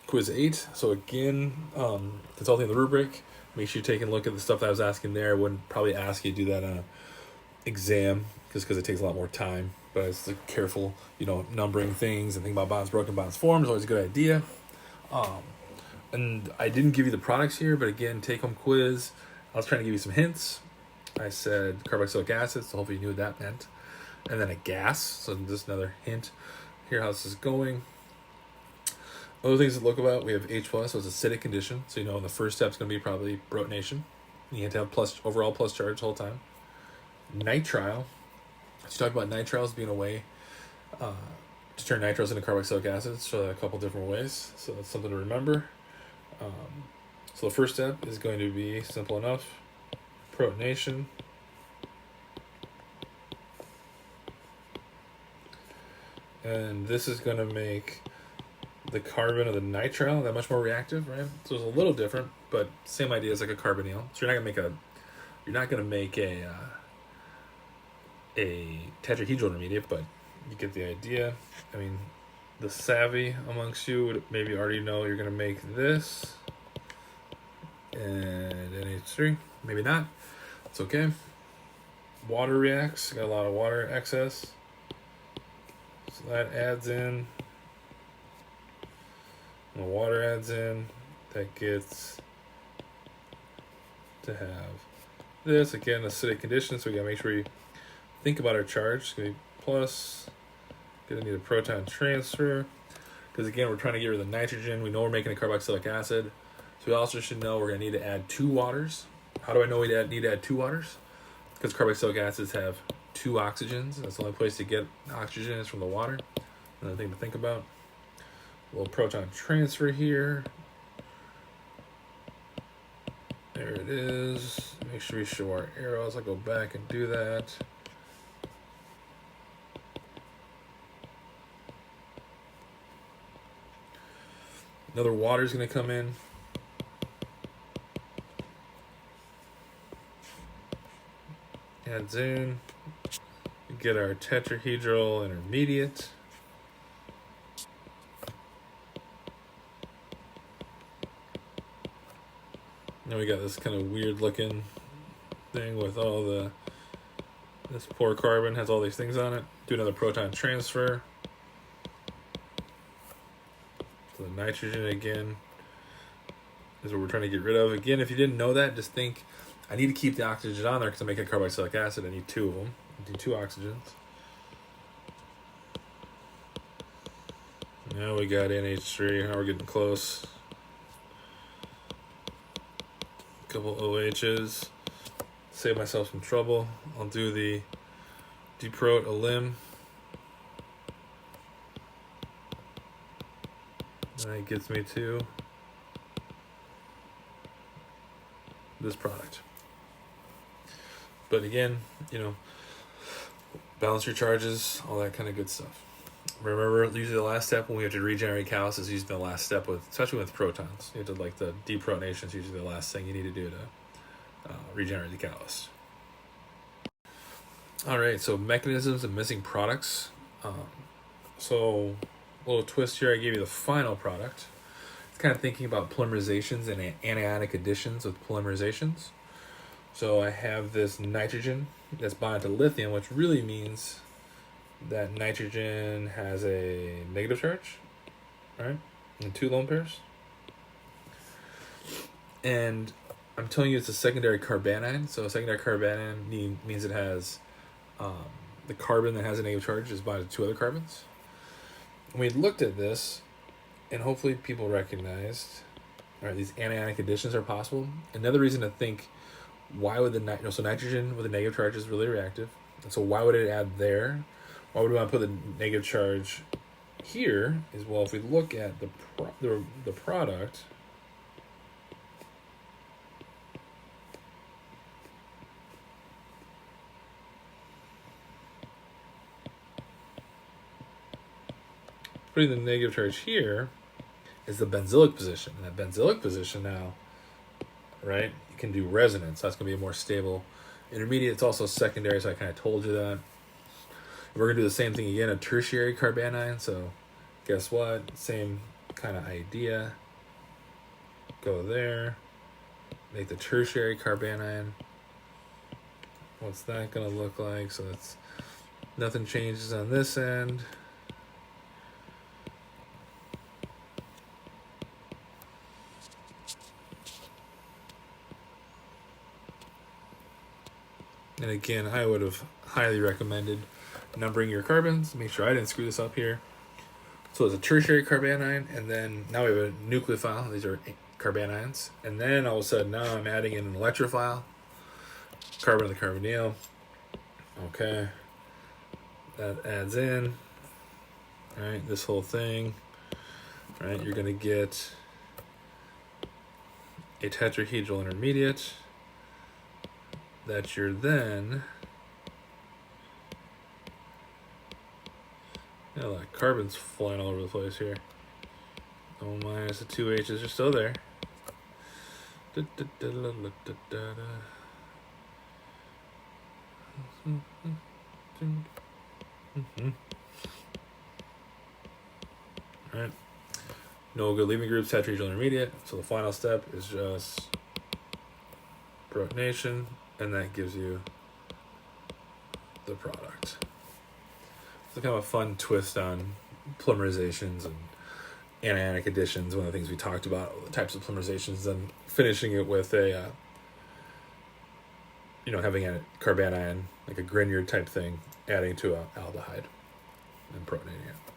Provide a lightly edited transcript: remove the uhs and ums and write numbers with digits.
quiz 8. So again, consulting the rubric. Make sure you're taking a look at the stuff that I was asking there. I wouldn't probably ask you to do that on an exam just because it takes a lot more time. But it's the careful, numbering things and thinking about bonds broken, bonds formed is always a good idea. And I didn't give you the products here, but again, take-home quiz. I was trying to give you some hints. I said carboxylic acid, so hopefully you knew what that meant. And then a gas, so just another hint. Here how this is going. Other things to look about, we have H+, so it's acidic condition. So the first step is going to be probably protonation. You have to have overall plus charge the whole time. Nitrile. So you talk about nitriles being a way to turn nitriles into carboxylic acids, so a couple different ways. So that's something to remember. So the first step is going to be simple enough. Protonation. And this is going to make the carbon of the nitrile that much more reactive, right? So it's a little different, but same idea as like a carbonyl. So you're not going to make a tetrahedral intermediate, but you get the idea. I mean, the savvy amongst you would maybe already know you're going to make this and NH3. Maybe not. It's okay. Water reacts. Got a lot of water excess. So that adds in. When the water adds in, that gets to have this. Again, acidic condition, so we got to make sure we think about our charge. It's going to be plus. Going to need a proton transfer. Because again, we're trying to get rid of the nitrogen. We know we're making a carboxylic acid. So we also should know we're going to need to add 2 waters. How do I know we need to add 2 waters? Because carboxylic acids have 2 oxygens. That's the only place to get oxygen is from the water. Another thing to think about. A little proton transfer here. There it is. Make sure we show our arrows. I'll go back and do that. Another water is going to come in. Adds in. We get our tetrahedral intermediate. Now we got this kind of weird looking thing with all this poor carbon has all these things on it. Do another proton transfer. So the nitrogen again is what we're trying to get rid of. Again, if you didn't know that, just think, I need to keep the oxygen on there because I'm making carboxylic acid. I need 2 of them. I need 2 oxygens. Now we got NH3. Now we're getting close. Couple OHs. Save myself some trouble. I'll do the deprot elim. That gets me to this product. But again, balance your charges, all that kind of good stuff. Remember, usually the last step when we have to regenerate catalyst is usually the last step especially with protons. You have to the deprotonation is usually the last thing you need to do to regenerate the catalyst. All right, so mechanisms and missing products. So a little twist here. I gave you the final product. It's kind of thinking about polymerizations and anionic additions with polymerizations. So I have this nitrogen that's bonded to lithium, which really means that nitrogen has a negative charge, right? And 2 lone pairs. And I'm telling you it's a secondary carbanion. So a secondary carbanion means it has the carbon that has a negative charge is bonded to 2 other carbons. And we looked at this, and hopefully people recognized, all right, these anionic additions are possible. Another reason to think, why would so nitrogen with a negative charge is really reactive. And so why would it add there? Why would we want to put the negative charge here? Is, well, if we look at the product, putting the negative charge here is the benzylic position. And that benzylic position now, right, you can do resonance. That's going to be a more stable intermediate. It's also secondary, so I kind of told you that. We're going to do the same thing again, a tertiary carbanion. So guess what? Same kind of idea. Go there. Make the tertiary carbanion. What's that going to look like? So that's nothing changes on this end. And again, I would have highly recommended numbering your carbons. Make sure I didn't screw this up here. So it's a tertiary carbanion, and then now we have a nucleophile. These are carbanions. And then all of a sudden, now I'm adding in an electrophile. Carbon to the carbonyl. Okay. That adds in. All right, this whole thing. All right, you're going to get a tetrahedral intermediate that you're then... Yeah, like carbon's flying all over the place here. Oh, minus the two H's are still there. Alright. No good leaving groups, tetrahedral intermediate. So the final step is just protonation, and that gives you the product. It's kind of a fun twist on polymerizations and anionic additions. One of the things we talked about, the types of polymerizations, and finishing it with a, having a carbanion, like a Grignard type thing, adding to an aldehyde and protonating it.